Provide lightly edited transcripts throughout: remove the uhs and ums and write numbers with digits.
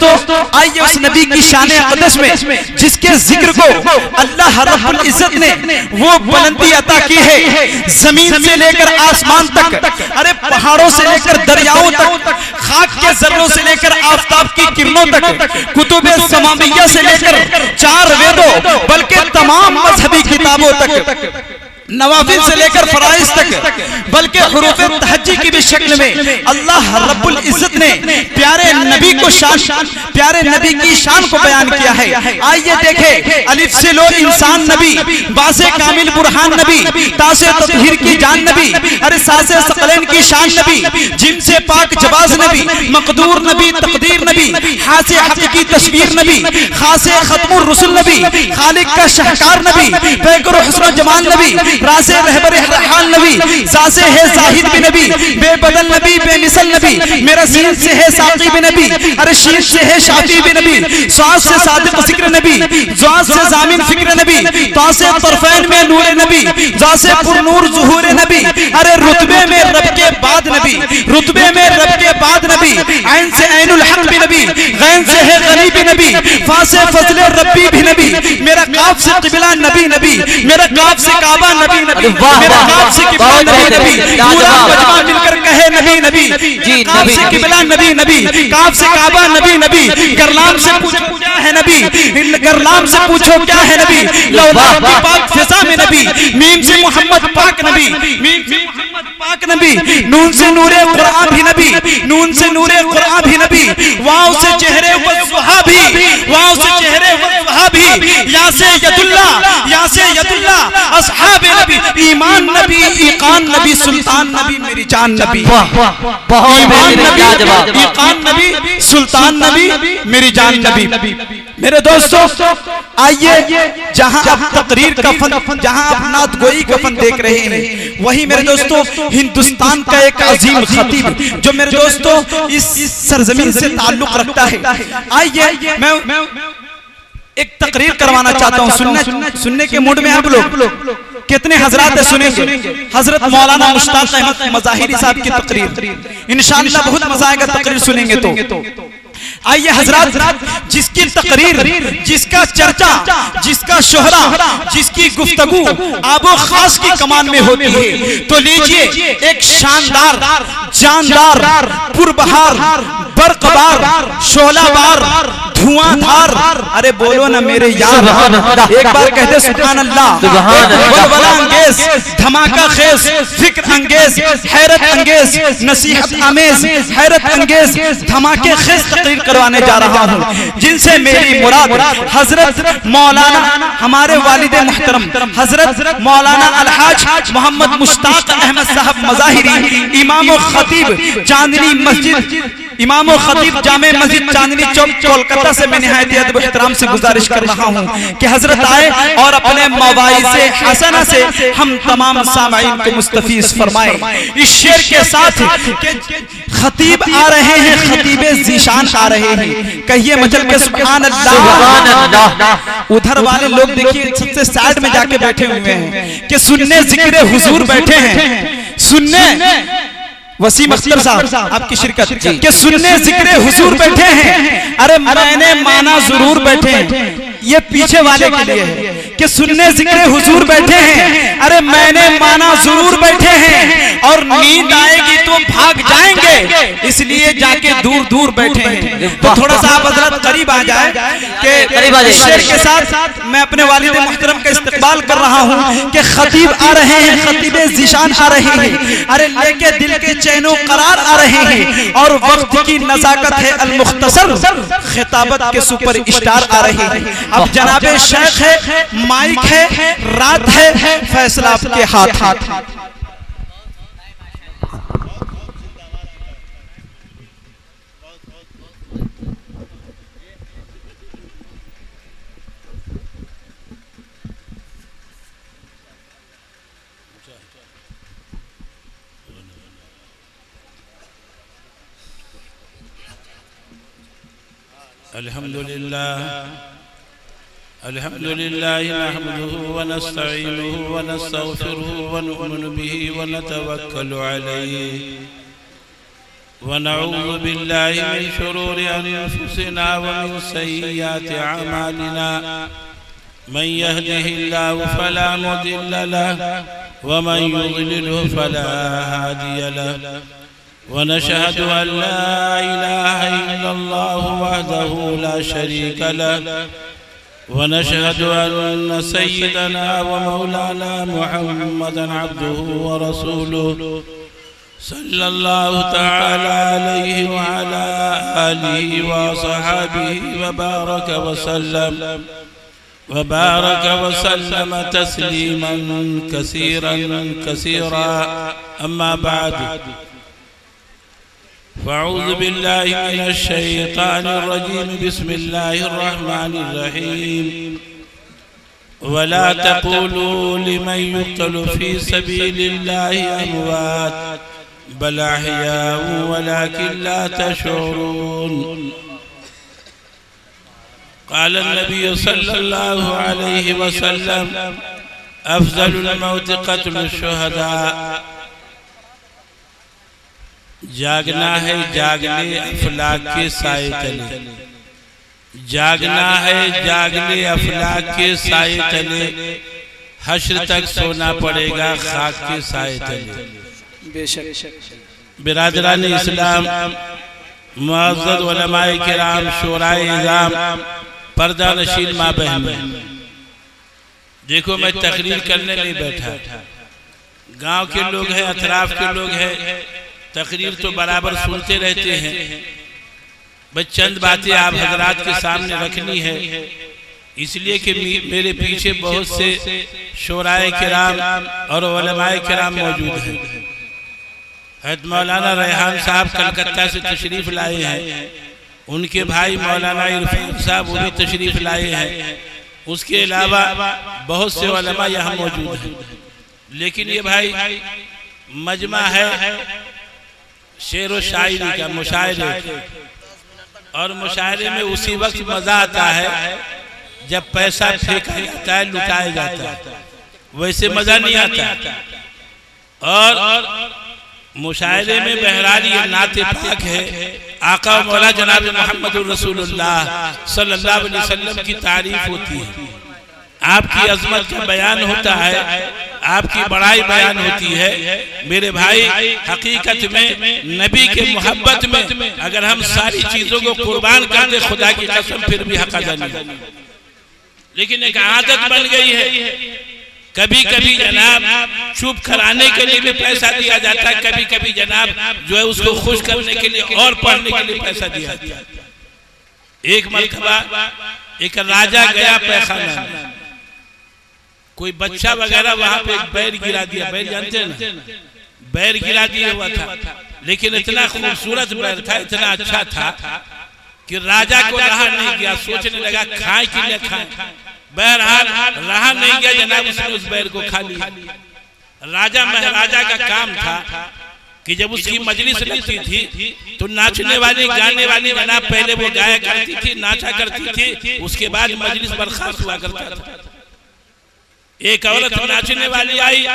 दोस्तों, आइए उस नबी की शान अक़दस में जिसके जिक्र को अल्लाह रब्बुल इज्जत ने वो बुलंदी अता की है, जमीन से लेकर आसमान तक, अरे पहाड़ों से लेकर दरियाओं तक, खाक के जर्रों से लेकर आफताब की किरणों तक, कुतुबे समाविया से लेकर 4 वेदों बल्कि तमाम मजहबी किताबों तक, नवाफिल से लेकर फराइज तक, बल्कि हुरूफ तहज्जी की भी शक्ल में अल्लाह रब्बुल इज्जत ने प्यारे नबी को प्यारे नबी की शान को बयान किया है। आइए देखें, अलिफ से लो इंसान नबी, बासे कामिल बुरहान नबी, तासे तत्हीर की जान नबी, अरे सासे सकलैन की शान नबी, जिनसे पाक जवाज नबी, मकदूर नबी, तकदीर नबी, हासे हक की तस्वीर नबी, खासे खत्मुर रसूल नबी, खालिक का शाहकार नबी, पैकर हुस्न जमाल नबी, रासे रहबर हाल नबी, सासे है जाहिद भी नबी, बेबदल नबी, बेमिसल नबी, मेरा सीन से है साकी भी नबी, अरे शीन से है शाफी भी नबी, सांस से सादिक जिक्र नबी, ज़ात से जामिन फिक्र नबी, तासे तरफैन में नूर नबी, जा से पुरनूर ज़ुहूर नबी, अरे रुतबे में रब के बाद नबी, रुतबे में रब के बाद नबी, ऐन से ऐनुल हक भी नबी, गैन से है गनी भी नबी, फा से फजले रब्बी भी नबी, मेरा काफ से क़िबला नबी नबी, मेरा काफ से काबा नबी नबी, मेरा काफ से क़िबला नबी नबी, पूरा मजमा मिलकर कहे नबी नबी, काफ से क़िबला नबी नबी, काफ से काबा नबी नबी, गरलाम से पूछो क्या है नबी, गरलाम से पूछो क्या है नबी, लौला की पाक फिजा में नबी, मीम से मोहम्मद पाक नबी, मीम से मोहम्मद पाक नबी, नून से नूरे कुरान भी नबी, नून से नूरे कुरान भी नबी, वाव से चेहरे वज़्हा भी, वाव से चेहरे वज़्हा भी, या से यदुल्ला अस्हाब नबी, ईमान नबी, ईकान नबी, सुल्तान नबी, मेरी जान नबी, ईमान नबी, ईकान नबी, सुल्तान नबी, मेरी जान नबी। मेरे दोस्तों, आइए जहां आप तकरीर कफन, जहां आप नातगोई कफन देख रहे हैं, वही मेरे दोस्तों हिंदुस्तान का एक अजीम खतीब जो मेरे दोस्तों इस सरजमीन से ताल्लुक रखता है। आइए मैं एक तकरीर करवाना चाहता हूँ। सुनने के मूड में आप लोग कितने हजरात सुनेंगे? हजरत मौलाना मुश्ताक अहमद मज़ाहिरी साहब की तकरीर, इंशाअल्लाह बहुत मजा आएगा तकरीर सुनेंगे तो। आइए हजरात, जिसकी तकरीर, जिसका चर्चा, जिसका शोहरा, जिसकी गुफ्तगू आबो खास की कमान में होती है, तो लीजिए एक शानदार, जानदार, पुरबहार, बरकबार, शोलाबार, धुआंधार, अरे बोलो ना मेरे यार, एक बार कहते सुभान अल्लाह, वलवला अंगेज, धमाका खेज, फिक्र अंगेज, हैरत अंगेज, नसीहत आमेज, हैरत अंगेज, धमाके खेज तकरीर करवाने जा रहा हूँ, जिनसे मेरी मुराद हजरत मौलाना, हमारे वालिद मुहतरम हजरत मौलाना अलहाज मोहम्मद मुश्ताक अहमद साहब मज़ाहिरी, इमाम खतीब चांदनी मस्जिद, इमाम खतीब जामे मस्जिद चांदनी चौक कोलकाता से मैं निहायत अदब एहतराम से गुजारिश कर रहा हूँ कि हजरत आए और अपने मवाइज़े हसना से हम तमाम सामाईन को मुस्तफीज फरमाए। इस शेर के साथ खतीब आ रहे हैं, खतीबे ज़ीशान आ रहे हैं, कहिए मचल के सुभान अल्लाह। उधर वाले लोग देखिए सबसे साइड में जाके बैठे हुए हैं कि सुनने जिक्र हुजूर बैठे हैं, सुनने वसीम अख्तर साहब आपकी शिरकत के सुनने जिक्र हुजूर बैठे हैं, अरे मैंने माना जरूर बैठे हैं, ये पीछे वाले के लिए है कि सुनने जिक्र हुजूर बैठे हैं, अरे मैंने माना जरूर बैठे हैं, और नींद आएगी तो भाग जाएंगे, इसलिए जाके दूर दूर बैठे हैं। तो थोड़ा सा आप हजरत करीब आ जाए कि शेर के साथ मैं अपने वालिद मुहतरम का इस्तकबाल कर रहा हूँ कि खतीब आ रहे हैं, खतीबे ज़ीशान आ रहे हैं, अरे लेके दिल के चैनो करार आ रहे हैं, और वक्त की नजाकत है अल-मुख्तसर, खिताबत के सुपर स्टार आ रहे हैं। अब जनाबे शेख है, माइक है, रात है, फैसला आपके हाथ। अल्हम्दुलिल्लाह नहमदुहु व नस्तईनुहु व नस्तगफिरुहु व नु'मिनु बिही व नतवक्कलु अलैहि वनऊज़ु बिल्लाहि मिन शुरूरि अनफुसिना व मिन सय्यिआति अमालिना मन यहदिहिल्लाहु फला मुदिल्ल लहु व मन युद्लिलहु फला हादिय लहु वनशहदु अन ला इलाहा इल्लल्लाहु वहदहु ला शरीक लहु वनशहदु अन्न सय्यिदना व मौलाना मुहम्मदन अब्दुहु व रसूलुहु सल्लल्लाहु तआला अलैहि व अला आलिहि व सहाबिहि व बारक व सल्लम तस्लीमन कसीरन कसीरा अम्मा बाद फ़अऊज़ु बिल्लाहि मिनश शैतानिर रजीम बिस्मिल्लाहिर रहमानिर रहीम वला तक़ूलू लिमन युक़्तलु फ़ी सबीलिल्लाहि अमवात बल अहयाउ वलाकिन ला तशऊरून क़ाल नबी सल्लल्लाहु अलैहि वसल्लम अफ़ज़लुल मौत क़त्लुश शुहदा। जागना है जागले अफलाक के साए तले, जागना है जागले अफलाक के साए तले, हश्र तक सोना पड़ेगा खाक के साए तले। बेशक बिरादरान इस्लाम, मुअज़्ज़ज़ उलमाए किराम, शोराए इज़ाम, पर्दा नशीन माँ बहन, देखो मैं तकरीर करने नहीं बैठा, गांव के लोग हैं, अतराफ के लोग हैं, तकरीर तो बराबर सुनते रहते हैं, बस चंद बातें आप हजरात के सामने रखनी है, इसलिए कि मेरे पीछे बहुत से शोराए किराम और उलमाए किराम मौजूद हैं। हज़रत मौलाना रेहान साहब कलकत्ता से तशरीफ लाए हैं, उनके भाई मौलाना इरफान साहब वो भी तशरीफ लाए हैं, उसके अलावा बहुत से उलमा यहाँ मौजूद हैं। लेकिन ये भाई मजमा है शेर व शायरी का, मुशायरे, और मुशायरे में उसी वक्त मजा आता है जब पैसा फेंका जाता है, लुटाया जाता है, वैसे मजा नहीं आता। और मुशायरे में बहरहाल ये नाते पाक है, आका मौला जनाब मोहम्मद रसूलुल्लाह सल्लल्लाहु अलैहि वसल्लम की तारीफ होती है, आपकी अजमत का बयान होता है, आपकी बड़ाई बयान होती है। मेरे भाई हकीकत में नबी के मोहब्बत में अगर हम सारी चीजों को कुर्बान कर दे, खुदा की कसम फिर भी हक अदा नहीं। लेकिन एक आदत बन गई है, कभी कभी जनाब चुप कराने के लिए भी पैसा दिया जाता है, कभी कभी जनाब जो है उसको खुश करने के लिए और पढ़ने के लिए पैसा दिया जाता है। एक मरतबा एक राजा गया पैखाना में, कोई बच्चा वगैरह वहां पे एक बैर गिरा दिया, बैर जानते हैं ना, बैर गिरा दिया हुआ था, लेकिन इतना खूबसूरत बैर था, इतना अच्छा था कि राजा को रहा नहीं गया, सोचने लगा खाए कि न खाए, बहरहाल रहा नहीं गया, जनाब उसने उस बैर को खा लिया। राजा महाराजा का काम था कि जब उसकी मजलिस लगती थी तो नाचने वाली गाने वाली जनाब पहले वो गाया करती थी, नाचा करती थी, उसके बाद मजलिस बर्खास्त हुआ करता था। एक औरत नाचने वाली आई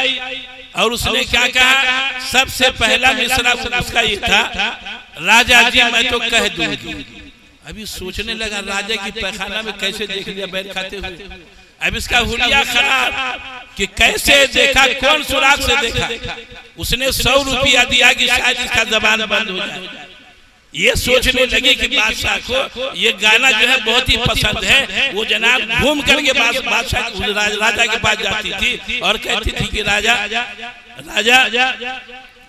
और उसने क्या कहा, सबसे पहला मिसरा उसका ये था, राजा जी मैं तो कह दूंगी। अभी सोचने लगा राजा की पैखाना में कैसे देख लिया बैर खाते हुए, अब इसका हुलिया खराब कि कैसे देखा, कौन सुराग से देखा। उसने 100 रुपया दिया कि शायद इसका जबान बंद हो जाए। ये सोचने लगी कि बादशाह को ये गाना जो है बहुत ही पसंद है, वो जनाब घूम करके बादशाह राजा के पास जाती थी और कहती थी कि राजा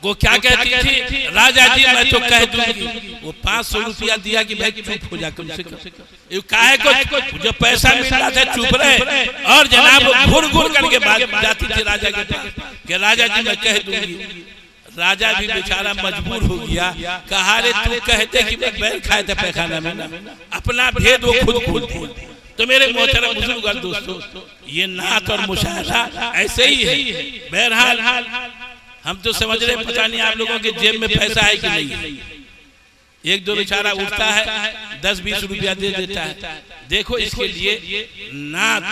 वो क्या कहती थी, राजा जी मैं तो कह दूंगी। वो 500 रुपया दिया कि भाई चुप हो जा, कम से कम काहे को जो पैसा मिल रहा था चुप रहे, और जनाब घुर घुर करके बात जाती थी राजा के पास कि राजा जी मैं कह दूंगी। राजा भी बेचारा मजबूर हो गया, कहा रे तू कहते कि मैं बैर खाए थे पैखाना में ना, अपना भेद वो खुद खोल दिया। तो मेरे मोहतरम बुजुर्ग और दोस्तों, ये नात और मुशायरा ऐसे ही है। बहरहाल हम तो समझ रहे पता नहीं आप लोगों के जेब में पैसा है कि नहीं। एक दो बेचारा उठता है 10-20 रुपया दे देता है। देखो इसके लिए नात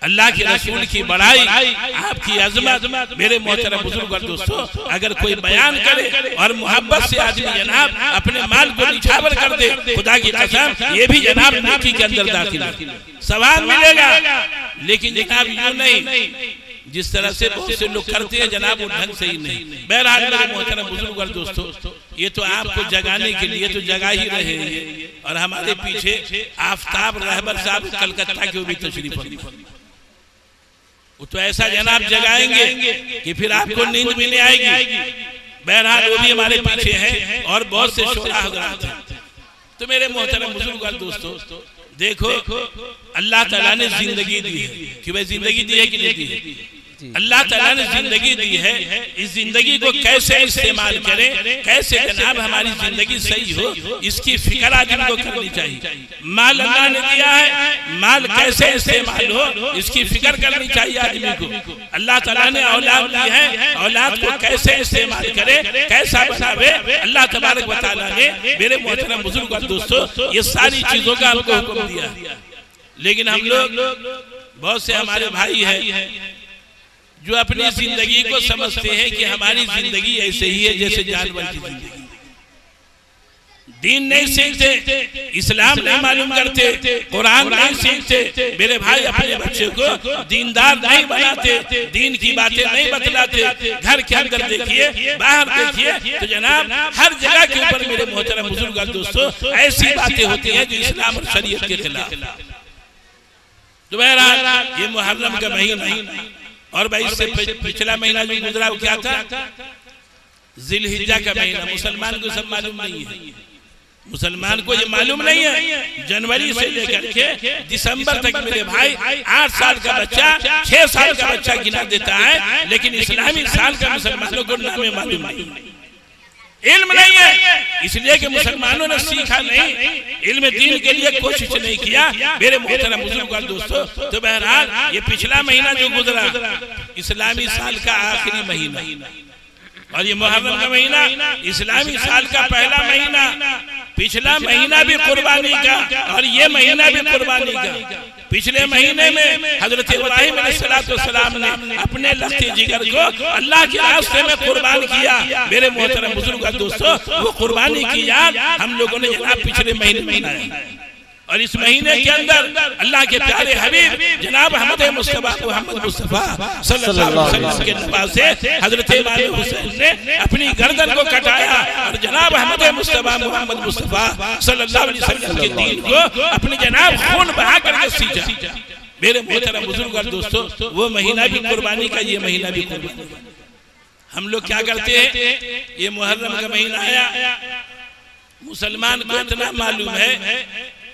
अल्लाह के रसूल की बड़ाई, आपकी अजमत, मेरे मोहतरम बुजुर्ग और दोस्तों, अगर कोई बयान करे और मोहब्बत से आदमी जनाब अपने माल को निछावर कर दे, खुदा की कसम ये भी जनाब नेकी के अंदर दाखिल है, सवाब मिलेगा। लेकिन जनाब यूं नहीं जिस तरह से बहुत से लोग करते हैं जनाब, वो ढंग से ही नहीं। बहरहाल मेरे मोहतरम बुजुर्ग और दोस्तों, ये तो आपको जगाने के लिए तो जगा ही रहे हैं, और हमारे पीछे आफताब रहबर साहब कलकत्ता के भी तशरीफ फरमा, वो तो ऐसा जनाब जगाएंगे कि फिर आपको नींद भी नहीं आएगी। बहरहाल वो भी हमारे पीछे हैं और बहुत से शोरा हज़रात हैं। तो मेरे मोहतरम बुजुर्ग और दोस्तों, देखो अल्लाह ताला ने जिंदगी दी है, कि भाई जिंदगी दी है कि नहीं दी है? अल्लाह ताला ने जिंदगी दी है, इस जिंदगी को कैसे इस्तेमाल करें, कैसे जनाब हमारी जिंदगी सही हो, इसकी फिक्र आदमी को करनी चाहिए। माल अल्लाह ने दिया है, माल कैसे इस्तेमाल हो इसकी फिक्र करनी चाहिए आदमी को। अल्लाह ताला ने औलाद दी है, औलाद को कैसे इस्तेमाल करे, कैसा बनावे, अल्लाह तबारक व तआला ने मेरे मोहतरम बुजुर्ग और दोस्तों ये सारी चीजों का हमको हुक्म दिया। लेकिन हम लोग बहुत से हमारे भाई हैं जो अपनी जिंदगी को समझते हैं कि हमारी जिंदगी ऐसे ही है जैसे जानवर की जिंदगी। दीन नहीं सीखते, इस्लाम नहीं मालूम करते, कुरान नहीं सीखते, मेरे भाई अपने बच्चे को दीनदार नहीं बनाते, दीन की बातें नहीं बतलाते। घर के अंदर देखिए, बाहर देखिए, तो जनाब हर जगह के ऊपर मेरे मोहतरम बुजुर्ग दोस्तों ऐसी बातें होती हैं जो इस्लाम और शरीयत के खिलाफ। तो बहरहाल ये मुहर्रम का महीना, और भाई इससे पिछला महीना जो गुजरा वो क्या था? जिलहिज्जा का महीना। मुसलमान को सब मालूम नहीं है, मुसलमान को ये मालूम नहीं है। जनवरी से लेकर के दिसंबर तक मेरे भाई 8 साल का बच्चा 6 साल का बच्चा गिना देता है, लेकिन इस्लामी साल का मुसलमानों को नाम मालूम नहीं, इल्म नहीं है। इसलिए कि मुसलमानों ने सीखा नहीं, इल्म दीन के लिए कोशिश नहीं किया मेरे मोहतरम बुजुर्ग और दोस्तों। तो बहरहाल ये पिछला महीना जो गुजरा इस्लामी साल का आखिरी महीना, और ये मुहर्रम का महीना इस्लामी साल का पहला महीना। पिछला महीना भी कुर्बानी का और ये महीना भी कुर्बानी का। पिछले महीने में हजरत इब्राहिम अलैहिस्सलाम ने अपने लफ्ते जिगर को अल्लाह के रास्ते में कुर्बान किया। मेरे मोहतरम बुजुर्ग दोस्तों, वो कुर्बानी की याद हम लोगों ने जनाब पिछले महीने मनाया, और इस महीने के अंदर अल्लाह के प्यारे हबीब जनाब मोहम्मद मुस्तफा सल्लल्लाहु अलैहि वसल्लम के नवासे हजरत इमाम हुसैन ने अपनी गर्दन को कटाया, और जनाब मोहम्मद मुस्तफा सल्लल्लाहु अलैहि वसल्लम के दीन को अपने जनाब खून बहा करके सींचा। मेरे मोहतरम बुजुर्ग और दोस्तों, वो महीना भी कुर्बानी का, ये महीना भी कुर्बानी का। हम लोग क्या करते हैं, ये मुहर्रम का महीना आया, मुसलमान को इतना मालूम है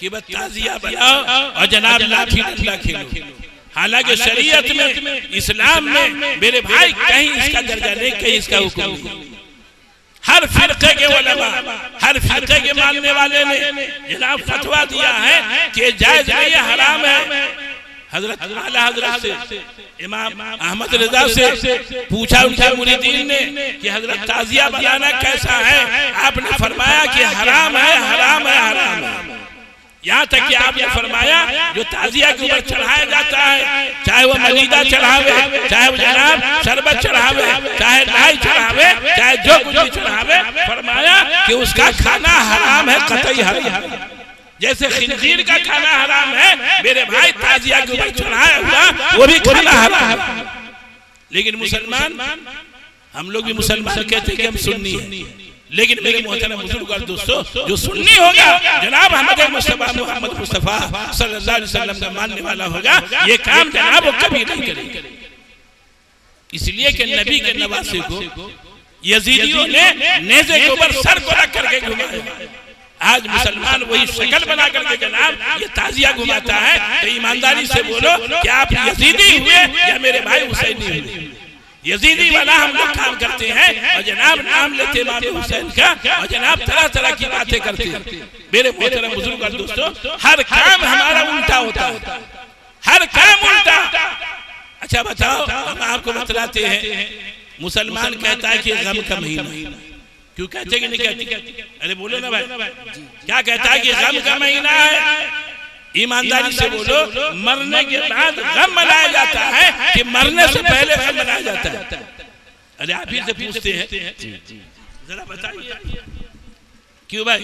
कि बस ताजिया बनाओ और जनाब लाठी डंडा खेलो। हालांकि शरीयत में, इस्लाम में मेरे भाई कहीं इसका दर्जा नहीं, कहीं इसका हुक्म नहीं। हर फिरके के उलमा, हर फिरके के मानने वाले ने जनाब फतवा दिया है कि जायज नहीं है, हराम है। हजरत आला हजरत से इमाम अहमद रजा से पूछा उनके मुरीदीन ने कि हजरत ताजिया बनाना कैसा है? आपने फरमाया कि हराम है, हराम है, हराम है। यहाँ तक कि आपने फरमाया जो ताजिया के ऊपर चढ़ाया जाता है, चाहे वो मलीदा चढ़ावे, चाहे वो जनाब शरबत चढ़ावे, चाहे लाई चढ़ावे, चाहे जो कुछ भी चढ़ावे, फरमाया कि उसका खाना हराम है, कतई हराम। जैसे खिंजीर का खाना हराम है, मेरे भाई ताजिया के ऊपर चढ़ाया हुआ वो भी खाना हराम है। लेकिन मुसलमान, हम लोग भी मुसलमान कहते हैं कि हम सुन्नी हैं, लेकिन मेरे मोहतरम बुजुर्ग और दोस्तों, जो सुन्नी होगा जनाब मोहम्मद मुस्तफा सल्लल्लाहु अलैहि वसल्लम का मानने वाला होगा, ये काम जनाब वो कभी नहीं करेगा। इसलिए कि नबी के नवासे को यजीदियों ने नेज़े के ऊपर सर को रख करके घुमाया। आज मुसलमान वही शक्ल बना करके जनाब ये ताजिया घुमाता है। तो ईमानदारी से बोलो कि आप यजीदी हुए या मेरे भाई हुसैनी हुए? यजीदी वाला हम लोग काम करते हैं और जनाब नाम लेते इमाम हुसैन का, और जनाब तरह तरह की बातें करते हैं। मेरे मोहतरम बुजुर्ग और दोस्तों, हर काम हमारा उल्टा होता है, हर काम उल्टा। अच्छा बताओ, हम आपको बतलाते हैं, मुसलमान कहता है कि गम का महीना, क्यों कहते कि नहीं कहते? अरे बोलो ना भाई, क्या कहता है कि गम का महीना है? ईमानदारी से बोलो, मरने के बाद गम मनाया जाता है कि मरने से पहले गम मनाया जाता है? अरे आप ही से पूछते हैं, जरा बताइए क्यों भाई?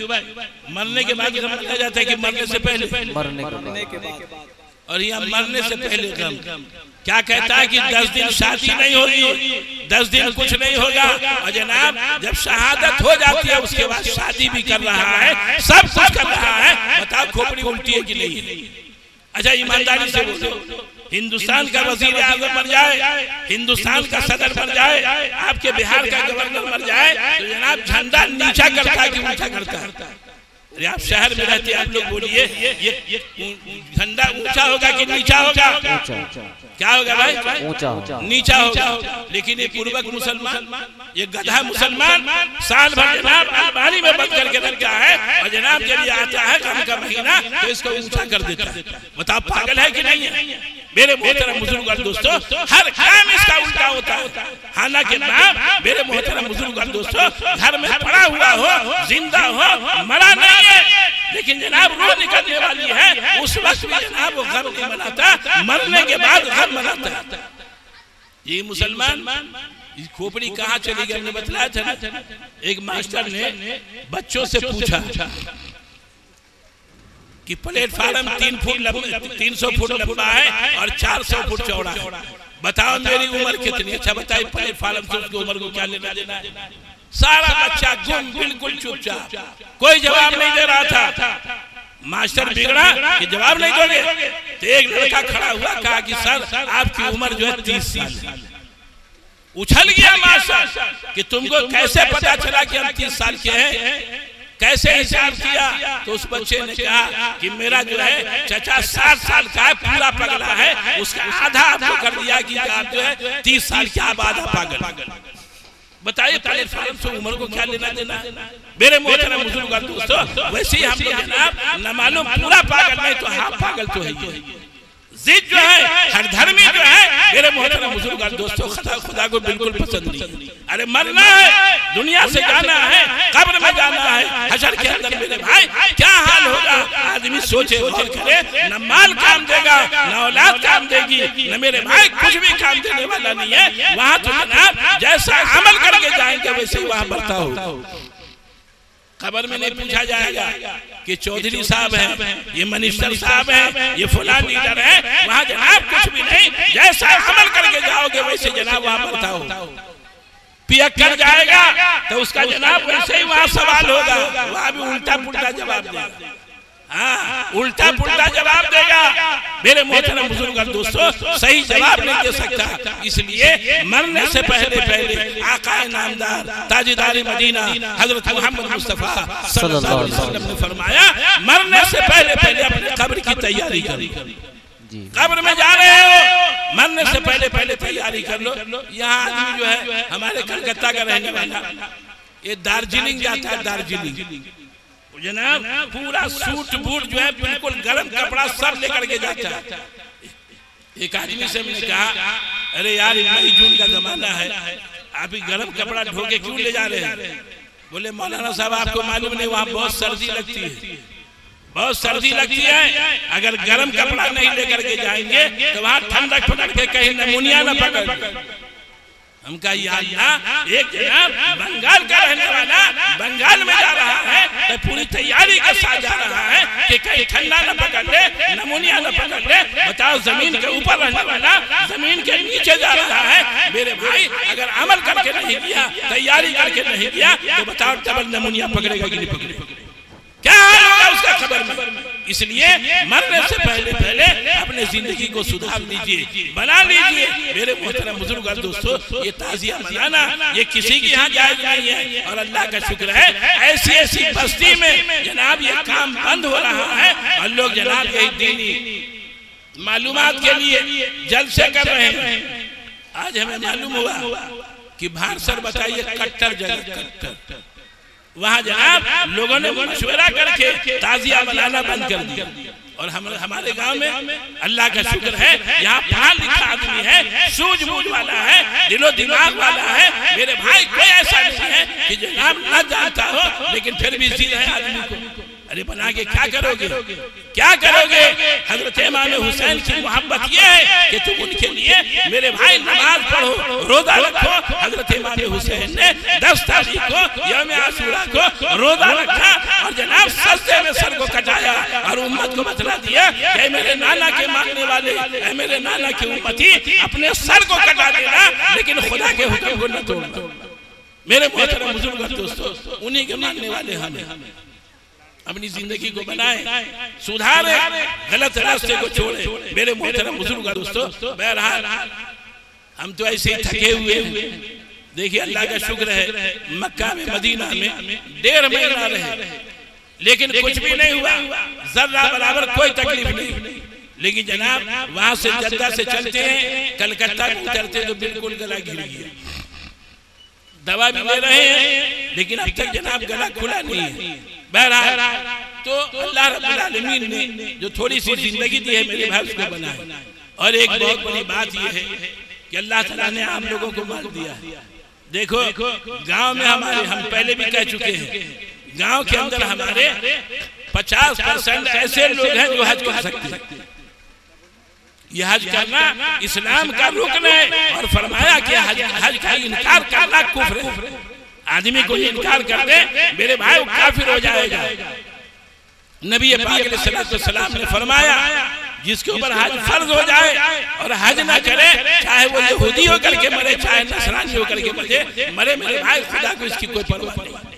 मरने के बाद गम मनाया जाता है कि मरने से पहले? मरने के बाद। और यहाँ मरने से पहले गम क्या कहता है कि 10 दिन शादी नहीं होगी, 10 दिन कुछ नहीं होगा, और जनाब जब शहादत हो जाती है उसके बाद शादी भी कर रहा है, सब कुछ कर रहा है। बताओ खोपड़ी उल्टी है कि नहीं? अच्छा ईमानदारी से बोलो, हिंदुस्तान का वजीर आजम मर जाए, हिंदुस्तान का सदर मर जाए, आपके बिहार का गवर्नर मर जाए, तो जनाब झंडा नीचा करता है कि ऊंचा करता है? अरे आप शहर में रहते हैं, आप लोग बोलिए ये झंडा ऊंचा होगा कि नीचा होगा? क्या होगा भाई? ऊंचा, नीचा होगा। लेकिन ये पूर्वक मुसलमान, ये गधा मुसलमान साल भर जनाब अलमारी में बंद करके रखा है, और जनाब जब ये आता है काम का महीना तो इसको ऊंचा कर देता है। बताओ पागल है कि नहीं है? मेरे मोहतरम बुजुर्ग और दोस्तों, हर काम इसका उल्टा होता है। हालांकि नाम मेरे मोहतरम बुजुर्ग और दोस्तों घर में पड़ा हुआ हो, जिंदा हो, मरा नहीं है, लेकिन जनाब रूह निकलने वाली है, उस वक्त भी जनाब वो गम नहीं मनाता, मरने के बाद गम मनाता है। ये मुसलमान खोपड़ी कहाँ चली गई? हमने बतलाया था ना, एक मास्टर ने बच्चों से पूछा कि प्लेटफार्म 300 फुट लंबा है और 400 फुट चौड़ा है, बताओ मेरी उम्र कितनी? अच्छा बताइए प्लेटफार्म से उसकी उम्र को क्या लेना देना है? सारा बच्चा गुम, बिल्कुल चुपचाप, कोई जवाब नहीं दे रहा था। मास्टर बिगड़ा कि जवाब नहीं दोगे, तो एक लड़का खड़ा हुआ, कहा कि सर आपकी उम्र जो है 30 साल। उछल गया मास्टर कि तुमको कैसे पता चला कि हम 30 साल के हैं, कैसे हिसाब किया? तो उस बच्चे ने कहा कि मेरा जो है चचा 60 साल का है, पूरा पगला है, उसका आधा आपको कर दिया कि आप जो है 30 साल के आप आधा पागल। बताइए प्लेटफार्म से उम्र को क्या लेना देना? मेरे मोहतरम बुजुर्ग और दोस्तों, वैसे ही हम लोग जनाब न मालूम पूरा पागल नहीं तो हाफ पागल तो है। जिद जो है, हर धर्मी जो है, मेरे मोहतरम बुजुर्ग और दोस्तों खुदा को बिल्कुल पसंद नहीं। अरे मरना है, दुनिया से जाना है, कब्र में जाना है, हशर के अंदर मेरे भाई क्या हाल होगा? आदमी सोचे गौर करे, न माल काम देगा, न औलाद काम देगी, न मेरे भाई कुछ भी काम देने वाला नहीं है। वहाँ तो जनाब जैसा अमल करके जाएंगे वैसे ही वहाँ बढ़ता हो। खबर में नहीं पूछा जाएगा कि चौधरी साहब है, ये मिनिस्टर साहब है, ये फुला लीडर है, वहाँ जनाब कुछ भी नहीं, जैसा अमल करके जाओगे वैसे जनाब वहाँ बढ़ता हो। पियक कर जाएगा तो उसका जनाब वैसे ही वहाँ सवाल होगा, वहाँ भी उल्टा पुल्टा जवाब देगा। हाँ, उल्टा पुल्टा जवाब देगा। मेरे मोहतरम बुजुर्ग और दोस्तों, सही जवाब नहीं दे सकता, इसलिए मरने से पहले आका नामदार ताजदार मदीना हजरत मोहम्मद मुस्तफा सल्लल्लाहु अलैहि वसल्लम ने फरमाया, मरने से पहले अपने कब्र की तैयारी करो। कब्र में जा रहे हो, मरने से पहले तैयारी कर लो। यहाँ आदमी जो है हमारे कलकत्ता का रहने वाला, ये दार्जिलिंग जाता है, दार्जिलिंग जनाब पूरा सूट बूट जो है बिल्कुल गर्म कपड़ा सब लेकर के जाता है। एक आदमी से मैंने कहा, अरे यार मई जून का जमाना है, आप ही गर्म कपड़ा ढोके क्यों ले जा रहे हैं? बोले मौलाना साहब आपको मालूम नहीं, वहाँ बहुत सर्दी लगती है, बहुत सर्दी लगती है, अगर गर्म कपड़ा नहीं लेकर के जाएंगे तो वहाँ ठंडक पकड़ के कहीं नमूनिया न पकड़। हम कहा यार एक जनाब बंगाल का रहने वाला बंगाल में जा रहा है तो पूरी तैयारी के साथ जा रहा है कि कहीं ठंडा न पकड़ ले, नमूनिया न पकड़ ले। बताओ जमीन के ऊपर रहने वाला जमीन के नीचे जा रहा है। मेरे भाई अगर अमल करके नहीं किया, तैयारी करके नहीं किया तो बताओ डबल नमूनिया पकड़ेगा कि नहीं पकड़ेगा? क्या हाल होगा उसका खबर में? इसलिए मरने से पहले अपने जिंदगी को सुधार लीजिए, बना लीजिए। मेरे मोहतरम बुजुर्ग और दोस्तों, ये ताजिया मनाना ये किसी के यहाँ जायज नहीं है, और अल्लाह का शुक्र है ऐसी बस्ती में जनाब ये काम बंद हो रहा है, और लोग जनाब यही दीनी मालूमात के लिए जलसे कर रहे हैं। आज हमें मालूम हुआ कि भारसर बताइए कट्टर जगह, कट्टर वहाँ जनाब लोगों ने मशवरा करके ताजिया बनाना बंद कर दिया। और हमारे गांव में अल्लाह का शुक्र है यहाँ पढ़ा लिखा आदमी है, सूझबूझ वाला है, दिलो दिमाग वाला है। मेरे भाई कोई ऐसा नहीं है कि जनाब न जानता हो लेकिन फिर भी जिद है आदमी को। अरे बना के क्या करोगे? क्या करोगे? हजरत इमाम हुसैन की मोहब्बत ये है कि तुम उनके लिए मेरे भाई नमाज पढ़ो, रोजा रखो। हजरत इमाम हुसैन ने 10 तारीख को यौम आशूरा को रोजा रखा और जनाब सस्ते में सर को कटाया और उम्मत को बतला दिया कि मेरे नाना के मानने वाले, मेरे नाना की उम्मती, अपने सर को कटा देना लेकिन खुदा के हुक्म को न तोड़ना। मेरे मोहतरम बुजुर्ग दोस्तों, उन्हीं के मानने वाले हमें अपनी जिंदगी को बनाए, सुधारे, गलत रास्ते को छोड़े। मेरे मोहतरम बुजुर्ग दोस्तों, बहरहाल हम तो ऐसे ही थके हुए हैं। देखिए अल्लाह का शुक्र है, मक्का में मदीना में 1.5 महीना रहे लेकिन कुछ भी नहीं हुआ, जर्रा बराबर कोई तकलीफ नहीं। लेकिन जनाब वहां से जद्दा से चलते हैं, कलकत्ता में उतरते तो बिल्कुल गला गिर गया। दवा भी ले रहे हैं लेकिन अब तक जनाब गला खुला नहीं है। बहरहाल तो अल्लाह रब्बुल आलमीन ने जो थोड़ी सी जिंदगी दी है मेरे भाई उसको बनाए। और एक बहुत बड़ी बात यह है कि अल्लाह ताला ने आम लोगों को माल दिया। देखो गांव में हमारे, हम पहले भी कह चुके हैं, गांव के अंदर हमारे 50% ऐसे लोग हैं जो हज कर सकते हैं। यह हज करना इस्लाम का रुकन है और फरमाया कि हज का इनकार करना कुफ्र है। आदमी को इनकार कर दे मेरे भाई काफिर हो जाएगा। नबी पाक अलैहि सलाम ने फरमाया जिसके ऊपर हज फर्ज हो जाए और हज ना करे, चाहे वो यहूदी होकर के मरे चाहे नसरानी होकर के मरे, मेरे भाई खुदा को इसकी कोई परवाह नहीं।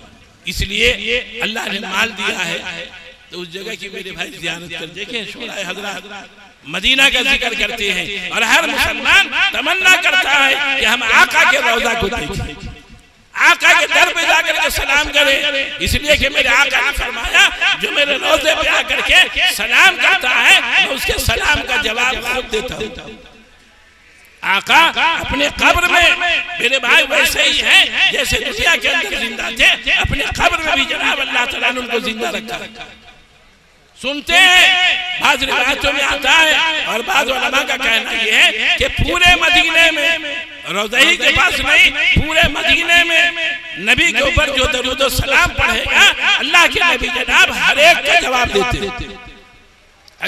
इसलिए अल्लाह ने माल दिया है तो उस जगह की मेरे भाई ज़ियारत कर। देखें शोराए हज़रात मदीना का जिक्र करते हैं और हर मुसलमान तमन्ना करता है कि हम आका के रौज़ा को देखें, आका के दर पे जाकर के सलाम करें। इसलिए कि मेरे आका ने फरमाया जो मेरे रोज़े पे आकर के सलाम करता है मैं उसके सलाम का जवाब खुद देता हूँ। आका अपने कब्र में मेरे भाई वैसे ही हैं जैसे दुनिया के अंदर जिंदा थे, अपने कब्र में भी जनाब अल्लाह ताला ने उनको जिंदा रखा। सुनते हैं बाज़ रिवायतों में आता है और बाज़ उलमा का कहना यह है कि पूरे मदीने में, रोज़ा के पास नहीं, पूरे मदीने में नबी के ऊपर जो दरूद व सलाम पढ़ेगा अल्लाह के नबी जनाब हर एक का जवाब देते।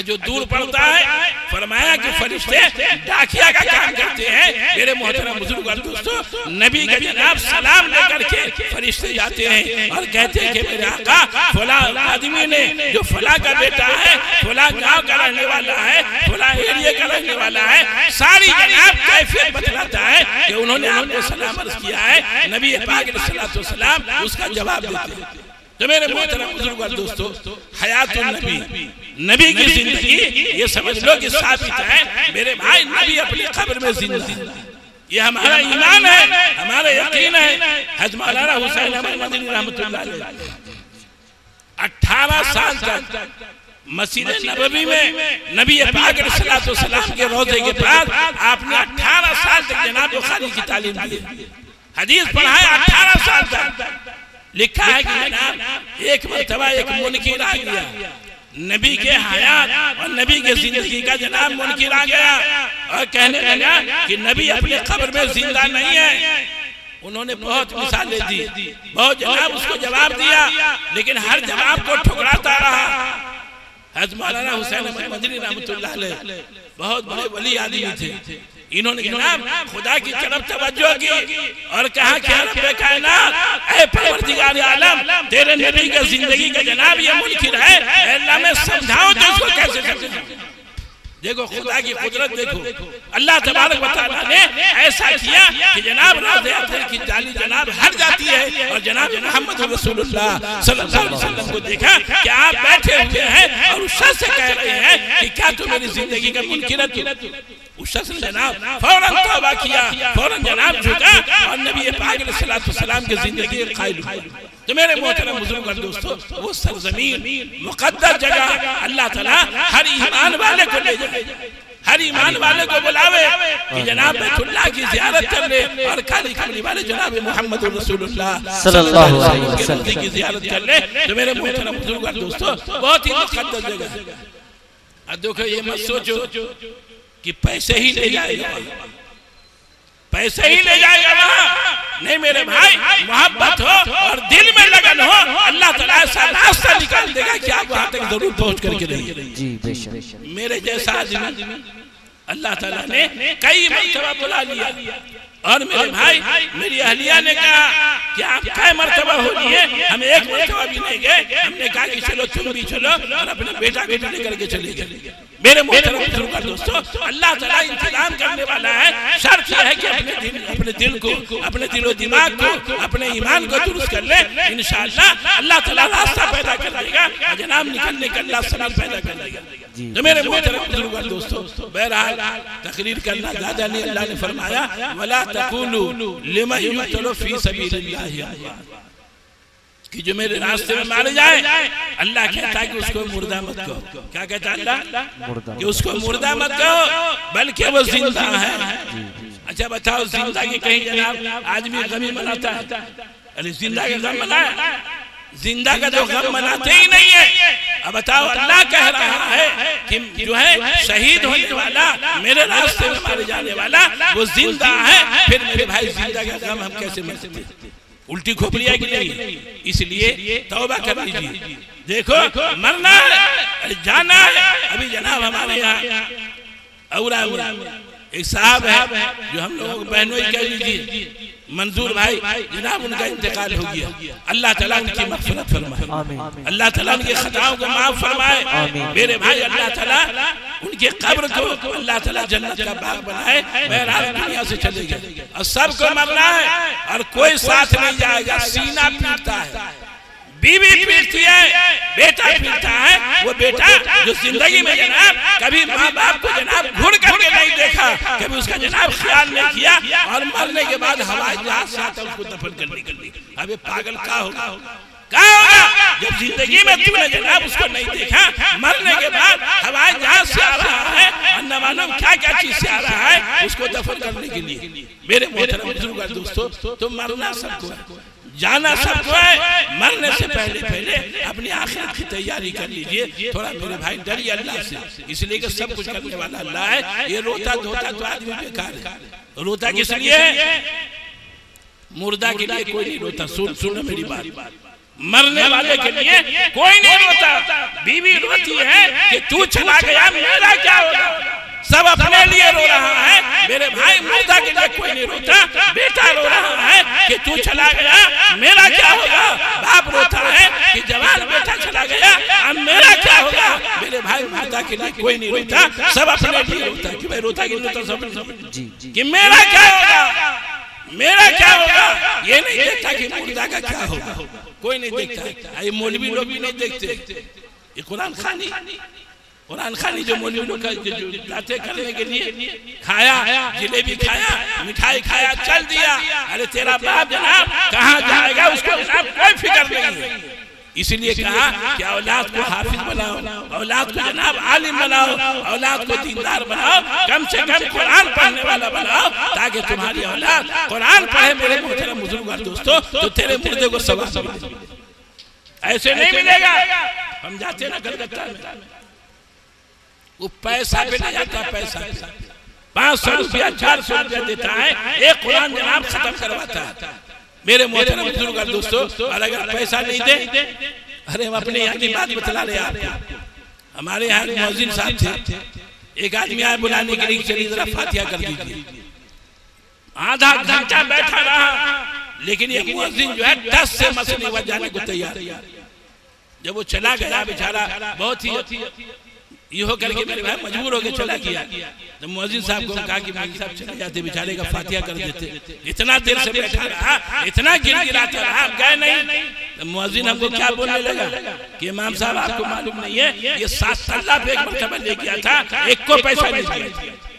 जो दूर पड़ता है फरमाया कि फरिश्ते डाकिया का काम करते हैं। मेरे मोहतरम बुजुर्ग दोस्तों, नबी का जनाब सलाम लेकर के फरिश्ते जाते हैं और कहते हैं कि मेरे आका फला आदमी ने जो फला का बेटा है, फला गांव का रहने वाला है, फला एरिया का रहने वाला है, सारी जनाब कैफियत बतलाता है कि उन्होंने आपको सलाम अर्ज किया है। नबी पाक अलैहि सलाम उसका जवाब देते हैं। तो मेरे मोहतरम बुजुर्ग दोस्तों, हयातुन नबी, नबी की जिंदगी ये समझ लो कि साबित है मेरे भाई नबी अपनी कब्र में जिंदा। ये हमारा ईमान है, हमारा यकीन है। हज़रत मौलाना हुसैन अहमद मदनी रहमतुल्लाह अलैह 18 साल तक मस्जिद नबवी में नबी पाक अलैहि सलाम के रोज़े के बाद आपने 18 साल तक जनाब बुखारी की तालीम दी, हदीस पढ़ाए 18 साल तक। लिखा है कि जनाब एक मरतबा एक मुनकिर आ गया, नबी के हयात और नबी के जिंदगी का जनाब मुनकिर आ गया और कहने लगा कि नबी अपने कब्र में जिंदा नहीं है। उन्होंने बहुत मिसालें दी, बहुत जनाब उसको जवाब दिया, लेकिन हर जवाब को ठुकराता रहा। हज़रत मौलाना हुसैन अहमद मदनी रहमतुल्लाह अलैह बहुत बड़े वली आदमी थे। इन्होंने जनाब खुदा की तरफ तवज्जो की और कहा कि रब्बे कायनात, ऐ परवरदिगार आलम, तेरे नबी का जिंदगी का जनाब ये मुनकिर है, अल्लाह मैं समझाऊं तो इसको कैसे समझाऊं। देखो खुदा की कुदरत देखो, अल्लाह तबारक व तआला ने ऐसा किया कि जनाब रोज़े की जाली जनाब हट जाती है और जनाब मोहम्मद रसूलुल्लाह सल्लल्लाहु अलैहि वसल्लम को देखा कि आप बैठे हुए हैं और उस शख्स से कह रहे हैं कि क्या तू मेरी जिंदगी का मुनकिर है। उस शख्स ने जनाब फौरन तौबा किया, फौरन जनाब झुका और नबी पाक अलैहि सलाम की जिंदगी कायल हुई। तो मेरे मोहतरम बुजुर्ग दोस्तों, वो सरजमीन मुकद्दस जगह अल्लाह ताला हर ईमान वाले को ले जाए, हर ईमान वाले को बुलावे कि जनाब बैतुल्लाह की ज़ियारत कर ले और काली कमली वाले जनाब मोहम्मद रसूलुल्लाह सल्लल्लाहु अलैहि वसल्लम की ज़ियारत कर ले। तो मेरे मोहतरम बुजुर्ग दोस्तों, बहुत ही मुकद्दस जगह है। अब देखो ये मत सोचो कि पैसे ही ले जाएगा, पैसे ही ले जाएगा वहाँ, नहीं मेरे भाई, मोहब्बत हो और दिल में लगन हो, अल्लाह ताला ऐसा रास्ता निकाल देगा कि आप वहां तक जरूर पहुंच करके रहेंगे। मेरे जैसा आदमी अल्लाह ताला ने कई मर्तबा बुला लिया और मेरे भाई मेरी अहलिया ने कहा कि आप कई मर्तबा हो लिए, हम एक मर्तबा भी नहीं गए। हमने कहा कि चलो तुम भी चलो और अपने बेटा को लेकर के चले गए। मेरे मोहतरम दोस्तों, अल्लाह ताला इंतजाम करने वाला है। शर्त यह है कि अपने दिल को, अपने दिलो दिमाग को, अपने ईमान को दुरुस्त कर ले, इंशाअल्लाह अल्लाह ताला रास्ता पैदा कर देगा और जनाब निकलने का अल्लाह सबब पैदा कर देगा। तो मेरे मोहतरम दोस्तों, बहरहाल तकरीर करना ज्यादा नहीं। अल्लाह ने फरमाया वला तक़ूलू लिमन युक़तलू फी सबीलिल्लाह, कि जो मेरे रास्ते में मारे जाए, अल्लाह कहता है कि उसको मुर्दा मत कहो। क्या कहता है अल्लाह? कि उसको मुर्दा मत कहो बल्कि वो जिंदा है। अच्छा बताओ, जिंदा की कहीं जनाब आदमी गमी मनाता है? अरे जिंदा का गम मनाया, जिंदा का तो गम मनाते ही नहीं है। अब बताओ, अल्लाह कह रहा है कि जो है शहीद होने वाला, मेरे रास्ते में मारे जाने वाला वो जिंदा है, फिर मेरे भाई जिंदा का गम हम कैसे मना सकते हैं? उल्टी खोपड़ी है कि नहीं? इसलिए तौबा कर लीजिए। देखो मरना है, जाना है। अभी जनाब हमारे यहाँ औरा एक साहब है जो हम लोगों को बहनोई कह लीजिए, मंजूर भाई, जनाब उनका इंतकाल हो गया। अल्लाह ताला उनकी मग़फ़िरत फरमाए, अल्लाह ताला उनकी खताओं को माफ फरमाए। मेरे भाई अल्लाह ताला उनके कब्र को अल्लाह ताला जन्नत का बाग बनाए। बहरहाल दुनिया से चले गए और सबको मरना है और कोई साथ नहीं जाएगा। सीना पीटता है, बीवी पीटती है, बेटा पीटता है। वो बेटा जो जिंदगी में जनाब कभी माँ बाप को जनाब घूर करके नहीं देखा, कभी उसका जनाब ख्याल नहीं किया, और मरने के बाद हवाई जहाज से आता उसको दफन करने के लिए। अबे पागल क्या होगा? क्या होगा जब जिंदगी में तूने जनाब उसको नहीं देखा, मरने के बाद हवाई जहाज से आ रहा है और न मालूम क्या क्या चीज से आ रहा है उसको दफन करने के लिए। मेरे मोहतरम बुजुर्ग दोस्तों, तो मरना सबको है, जाना सबको है। मरने से पहले अपनी आखिरत की तैयारी कर लीजिए। थोड़ा मेरे भाई डरिए अल्लाह से, इसलिए कि सब कुछ करने वाला अल्लाह है। ये रोता धोता तो आदमी बेकार है। रोता किस लिए? मुर्दा के लिए कोई नहीं रोता। सुनो मेरी बात, मरने वाले के लिए कोई नहीं रोता। बीवी रोती है कि तू चला गया, मेरा क्या होगा? सब अपने लिए रो रहा है। मेरे भाई मुर्दा के लिए कोई नहीं रोता। बेटा रो रहा है कि तू चला गया, मेरा क्या होगा? बाप रोता है कि जवान बेटा चला गया, अब मेरा क्या होगा? मेरे भाई मुर्दा के लिए कोई नहीं रोता, सब अपने लिए रोता है। कि भाई रोता कि रोता सब कि मेरा क्या होगा, मेरा क्या होगा? ये नहीं देखता कि मुर्दा का क्या होगा, कोई नहीं देखता। ये मौलवी लोग भी नहीं देखते। ये कुरान खानी जो मौलवी लोग लाते करने के लिए खाया, जलेबी खाया, मिठाई खाया, चल दिया। अरे तेरा बाप जनाब कहाँ जाएगा उसको जनाब कोई फिक्र नहीं है। इसलिए कहा कि औलाद को हाफिज बनाओ, औलाद को जनाब आलिम बनाओ, औलाद को दीनदार बनाओ, कम से कम कुरान पढ़ने वाला बनाओ, ताकि तुम्हारी औलाद कुरान पढ़े। मेरे मोहतरम बुजुर्ग दोस्तों, तो तेरे मुर्दे को सवाब मिले। ऐसे नहीं मिलेगा। हम जाते ना कलकत्ता में, वो पैसा पे नहीं जाता, पैसा 500 रुपया 400 रुपया देता है, एक कुरान जनाब खत्म करवाता है। मेरे मोहतरम बुजुर्ग दोस्तों, और अगर पैसा नहीं दे, अरे हम अपने यहाँ की बात बतला रहे आपको। हमारे यहाँ मौजिन साहब थे, एक आदमी आए बुलाने के लिए, चलिए जरा फातिहा कर दीजिए। आधा घंटा बैठा रहा, लेकिन ये मौजिन जो है 10 से मसले बजाने को तैयार। जब वो चला गया बेचारा, बहुत ही ये हो करके मेरे भाई मजबूर हो के चला गया। तो मुअज्जिन साहब को कहा कि मौलवी साहब चले जाते, बेचारे का फातिहा कर देते। इतना देर से बैठा रहा, इतना गिड़गिड़ाता रहा, गए नहीं। तो मुअज्जिन हमको क्या बोलने लगा कि इमाम साहब आपको मालूम नहीं है, ये 7 तल्ला पे एक मरतबा ले गया था, एक को पैसा नहीं दिया।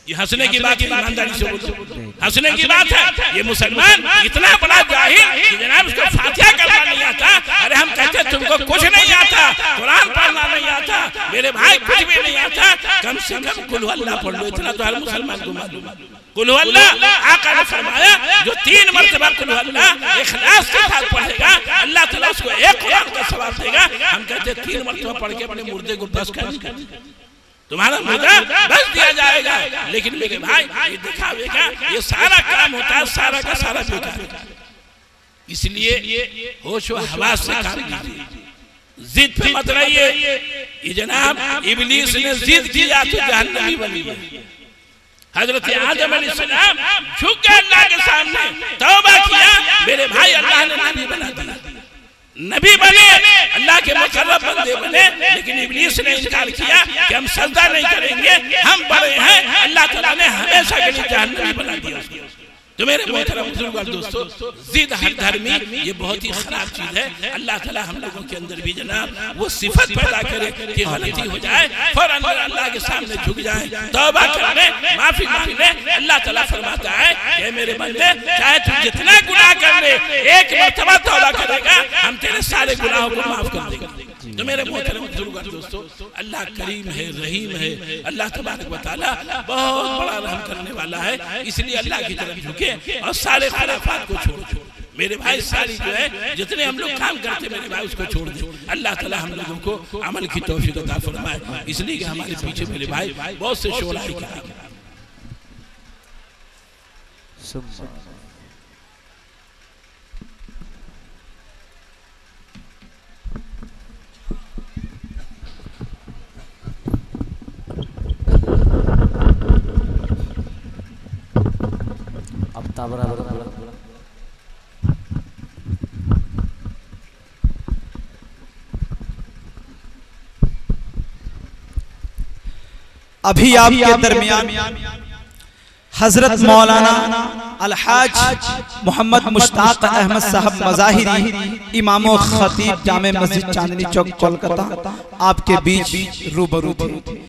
ये हंसने की बात है, ईमानदारी से बोलो, हंसने की बात है। ये मुसलमान इतना बड़ा जाहिल कि जनाब उसको फातिहा करना नहीं आता। अरे हम कहते तुमको कुछ नहीं आता, कुरान पढ़ना नहीं आता, मेरे भाई कुछ भी नहीं आता, कम से कम कुल अल्लाह पढ़ लो। इतना तो हर मुसलमान को मालूम है। कुल अल्लाह आका ने फरमाया, जो 3 मरतबा कुल अल्लाह इखलास के साथ पढ़ेगा, अल्लाह ताला उसको एक कुरान का सवाब देगा। हम कहते 3 मरतबा पढ़ के अपने मुर्दे को बस कर। तुम्हारा मुर्दा बस दिया जाएगा। लेकिन मेरे भाई ये दिखावेगा, ये सारा काम होता है सारा का सारा बेकार। इसलिए होश व हवास से काम लीजिए, जिद पे मत रहिए। ये जनाब इब्लीस ने जिद किया तो जहन्नमी बनी है। हजरत आदम अलैहिस्सलाम झुक गए अल्लाह के सामने, तौबा किया, मेरे भाई अल्लाह ने नबी बना दिया, नबी बने, अल्लाह के मुकर्रब बंदे बने। लेकिन इब्लीस ने इनकार किया कि हम सजदा नहीं करेंगे, हम बड़े हैं। अल्लाह ताला ने हमेशा के लिए जहन्नमी बना दिया। तो मेरे मोहतरम बुजुर्ग और दोस्तों, जिद हर धर्मी ये बहुत ही खराब चीज है। अल्लाह ताला हम लोगों के अंदर भी जनाब वो सिफत पैदा करे कि गलती हो जाए फौरन अल्लाह के सामने झुक जाए, तौबा कर ले, माफी मांग ले। अल्लाह ताला फरमाता है कि मेरे बंदे चाहे तू जितना गुनाह कर ले, एक मर्तबा तौबा करेगा हम तेरे सारे गुनाहों को माफ कर देंगे। तो मेरे मोहतरम बुजुर्ग और दोस्तों, अल्लाह करीम है, रहीम है। अल्लाह तबारक व तआला बहुत बड़ा रहम करने वाला है। इसलिए अल्लाह की तरफ झुके और सारे खुराफात को छोड़। मेरे भाई सारी जो है जितने हम लोग काम करते मेरे भाई उसको छोड़ दे। अल्लाह ताला हम लोगों को अमल की तौफीक अता फरमाए। इसलिए कि हमारे पीछे मेरे भाई बहुत से शोर आए। अभी आपके दरमियान हजरत मौलाना अलहाज मोहम्मद मुश्ताक अहमद साहब मज़ाहिरी इमाम व खतीब जामे मस्जिद चांदनी चौक कोलकाता आपके बीच रूबरू थे।